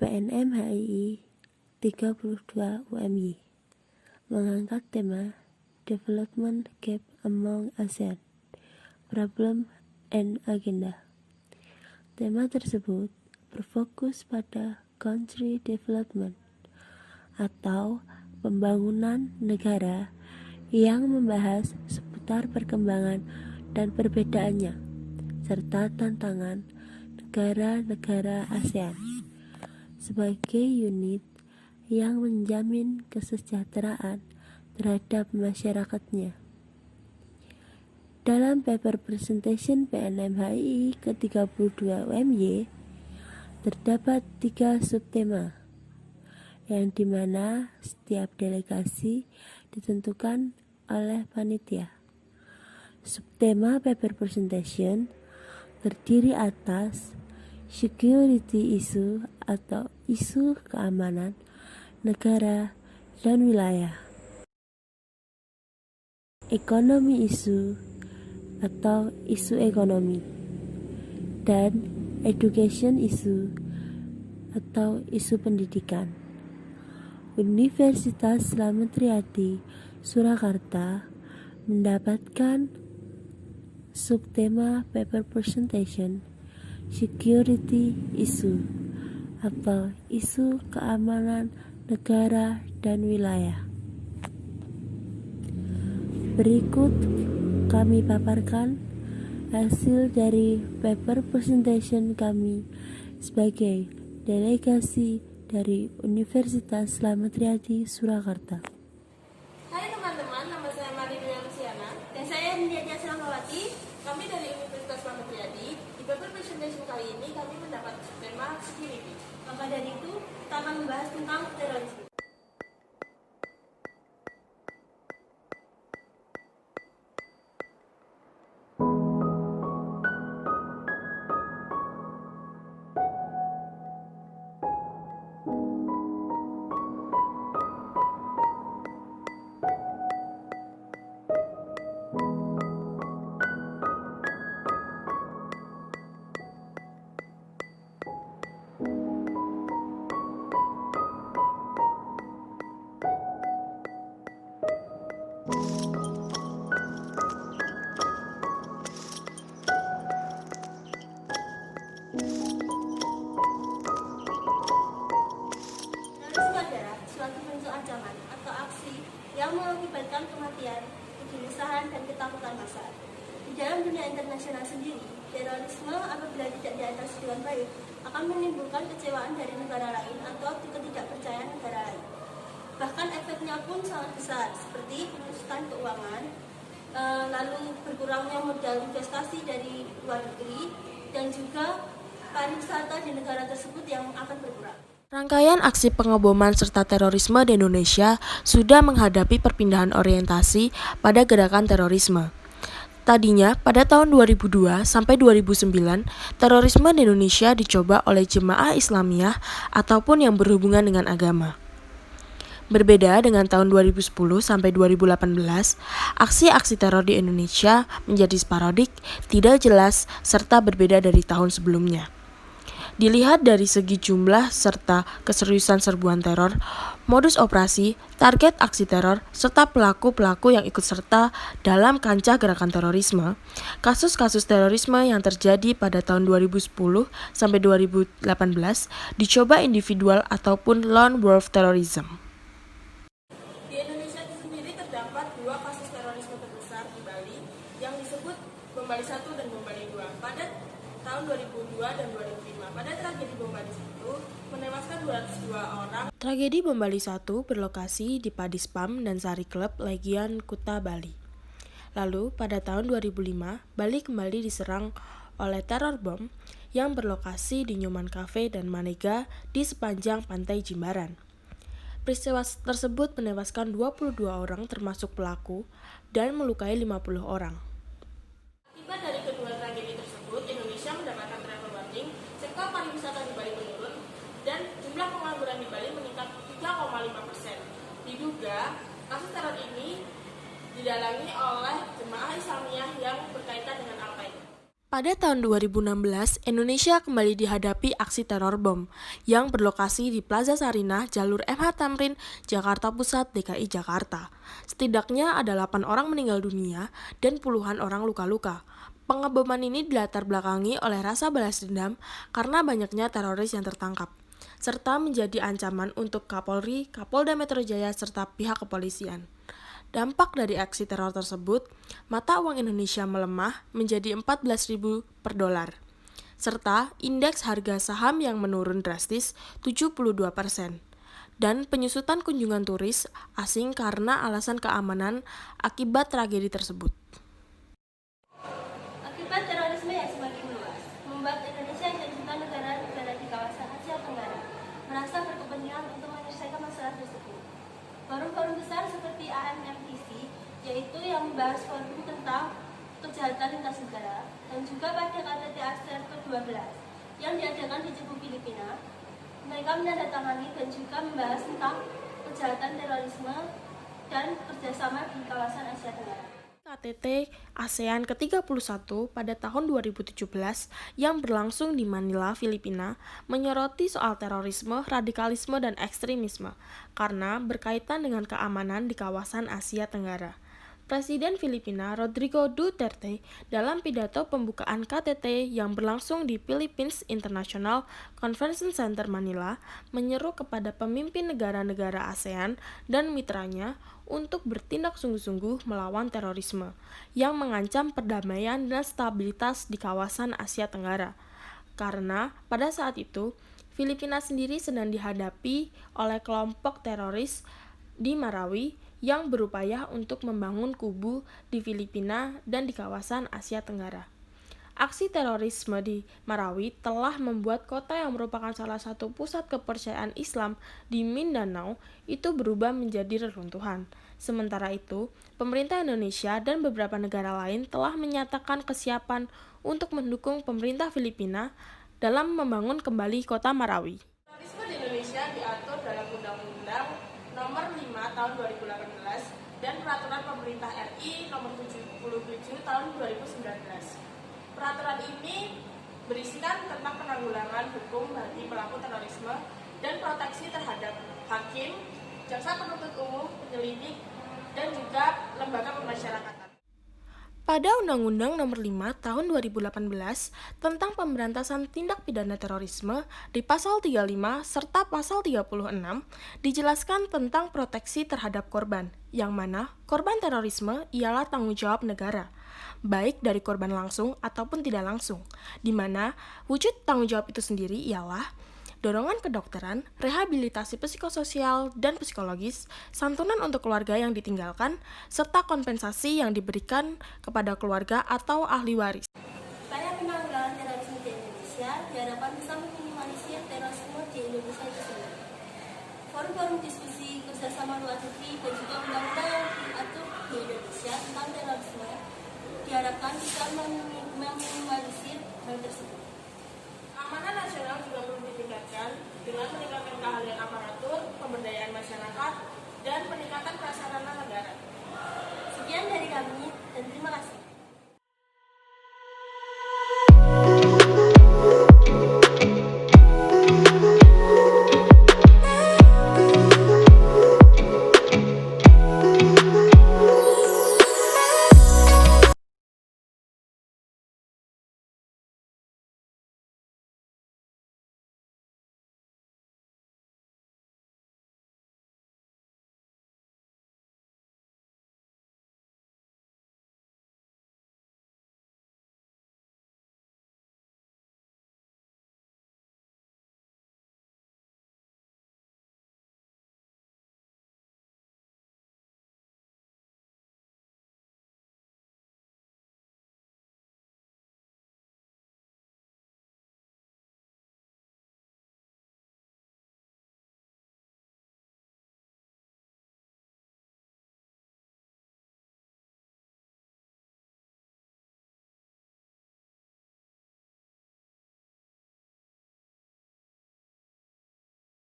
PNM-HII 32 UMY mengangkat tema Development Gap Among ASEAN, Problem and Agenda. Tema tersebut berfokus pada country development atau pembangunan negara yang membahas seputar perkembangan dan perbedaannya serta tantangan negara-negara ASEAN sebagai unit yang menjamin kesejahteraan terhadap masyarakatnya. Dalam paper presentation PNM-HII ke-32 UMY terdapat 3 subtema yang dimana setiap delegasi ditentukan oleh panitia. Subtema paper presentation terdiri atas security issue atau isu keamanan negara dan wilayah, ekonomi isu atau isu ekonomi, dan education issue atau isu pendidikan. Universitas Slamet Riyadi Surakarta mendapatkan subtema paper presentation security issue atau isu keamanan negara dan wilayah. Berikut kami paparkan hasil dari paper presentation kami sebagai delegasi dari Universitas Slamet Riyadi Surakarta. Hai teman-teman, nama saya Maridina Luciana dan saya Indianya Selangawati. Kami dari Universitas Slamet Riyadi. Di paper presentation kali ini kami mendapat tema security. Maka dari itu, kita akan membahas tentang terorisme. Ancaman atau aksi yang mengakibatkan kematian, kegelisahan, dan ketakutan massal. Di dalam dunia internasional sendiri, terorisme apabila tidak diatasi dengan baik akan menimbulkan kecewaan dari negara lain atau ketidakpercayaan negara lain. Bahkan efeknya pun sangat besar, seperti penyusutan keuangan, lalu berkurangnya modal investasi dari luar negeri, dan juga pariwisata di negara tersebut yang akan berkurang. Rangkaian aksi pengeboman serta terorisme di Indonesia sudah menghadapi perpindahan orientasi pada gerakan terorisme. Tadinya pada tahun 2002 sampai 2009, terorisme di Indonesia dicoba oleh jemaah Islamiyah ataupun yang berhubungan dengan agama. Berbeda dengan tahun 2010 sampai 2018, aksi-aksi teror di Indonesia menjadi sporadik, tidak jelas, serta berbeda dari tahun sebelumnya. Dilihat dari segi jumlah serta keseriusan serbuan teror, modus operasi, target aksi teror, serta pelaku-pelaku yang ikut serta dalam kancah gerakan terorisme, kasus-kasus terorisme yang terjadi pada tahun 2010 sampai 2018 dicoba individual ataupun lone wolf terrorism. Di Indonesia sendiri terdapat 2 kasus terorisme terbesar di Bali yang disebut Bom Bali 1 dan Bom Bali 2 pada tahun 2002 dan 2005. Pada tragedi Bom Bali 1 menewaskan 202 orang. Tragedi Bom Bali 1 berlokasi di Padispam dan Sari Club Legian Kuta Bali. Lalu pada tahun 2005, Bali kembali diserang oleh teror bom yang berlokasi di Nyoman Cafe dan Manega di sepanjang pantai Jimbaran. Peristiwa tersebut menewaskan 22 orang termasuk pelaku dan melukai 50 orang. Akibat dari kedua tragedi tersebut, Indonesia mendapatkan travel warning, sektor pariwisata di Bali menurun, dan jumlah pengangguran di Bali meningkat 3,5%. Diduga, kasus teror ini didalangi oleh jemaah Islamiyah yang berkaitan dengan Al-Qaeda. Pada tahun 2016, Indonesia kembali dihadapi aksi teror bom yang berlokasi di Plaza Sarinah, jalur MH Tamrin, Jakarta Pusat, DKI Jakarta. Setidaknya ada 8 orang meninggal dunia dan puluhan orang luka-luka. Pengeboman ini dilatar belakangi oleh rasa balas dendam karena banyaknya teroris yang tertangkap, serta menjadi ancaman untuk Kapolri, Kapolda Metro Jaya, serta pihak kepolisian. Dampak dari aksi teror tersebut, mata uang Indonesia melemah menjadi 14.000 per dolar, serta indeks harga saham yang menurun drastis 72%, dan penyusutan kunjungan turis asing karena alasan keamanan akibat tragedi tersebut. Akibat terorisme yang semakin meluas, membuat Indonesia dan juga negara-negara di kawasan Asia Tenggara merasa berkepentingan untuk menyelesaikan masalah tersebut. Forum-forum besar seperti AMMTC, yaitu yang membahas forum tentang kejahatan lintas negara, dan juga pada KTT ASEAN ke-12 yang diadakan di Cebu, Filipina, mereka menandatangani dan juga membahas tentang kejahatan terorisme dan kerjasama di kawasan Asia Tenggara. KTT ASEAN ke-31 pada tahun 2017 yang berlangsung di Manila, Filipina, menyoroti soal terorisme, radikalisme, dan ekstremisme karena berkaitan dengan keamanan di kawasan Asia Tenggara. Presiden Filipina Rodrigo Duterte dalam pidato pembukaan KTT yang berlangsung di Philippines International Convention Center Manila menyeru kepada pemimpin negara-negara ASEAN dan mitranya untuk bertindak sungguh-sungguh melawan terorisme yang mengancam perdamaian dan stabilitas di kawasan Asia Tenggara. Karena pada saat itu, Filipina sendiri sedang dihadapi oleh kelompok teroris di Marawi yang berupaya untuk membangun kubu di Filipina dan di kawasan Asia Tenggara. Aksi terorisme di Marawi telah membuat kota yang merupakan salah satu pusat kepercayaan Islam di Mindanao itu berubah menjadi reruntuhan. Sementara itu, pemerintah Indonesia dan beberapa negara lain telah menyatakan kesiapan untuk mendukung pemerintah Filipina dalam membangun kembali kota Marawi. Terorisme di Indonesia diatur dalam Undang-Undang Nomor 5 Tahun 2018 dan Peraturan Pemerintah RI Nomor 77 Tahun 2019. Peraturan ini berisikan tentang penanggulangan hukum bagi pelaku terorisme dan proteksi terhadap hakim, jaksa penuntut umum, penyelidik, dan juga lembaga pemasyarakatan. Pada Undang-Undang Nomor 5 Tahun 2018 tentang Pemberantasan Tindak Pidana Terorisme di Pasal 35 serta Pasal 36 dijelaskan tentang proteksi terhadap korban, yang mana korban terorisme ialah tanggung jawab negara, baik dari korban langsung ataupun tidak langsung, di mana wujud tanggung jawab itu sendiri ialah dorongan kedokteran, rehabilitasi psikososial dan psikologis, santunan untuk keluarga yang ditinggalkan, serta kompensasi yang diberikan kepada keluarga atau ahli waris. Upaya penanggulangan terorisme di Indonesia diharapkan bisa meminimalisir terorisme di Indonesia itu sendiri. Forum-forum diskusi kerjasama luar negeri dan juga undang-undang yang diatur di Indonesia tentang terorisme diharapkan bisa meminimalisir hal tersebut. Keamanan nasional juga perlu ditingkatkan dengan meningkatkan keahlian aparatur, pemberdayaan masyarakat, dan peningkatan prasarana negara. Sekian dari kami dan terima kasih.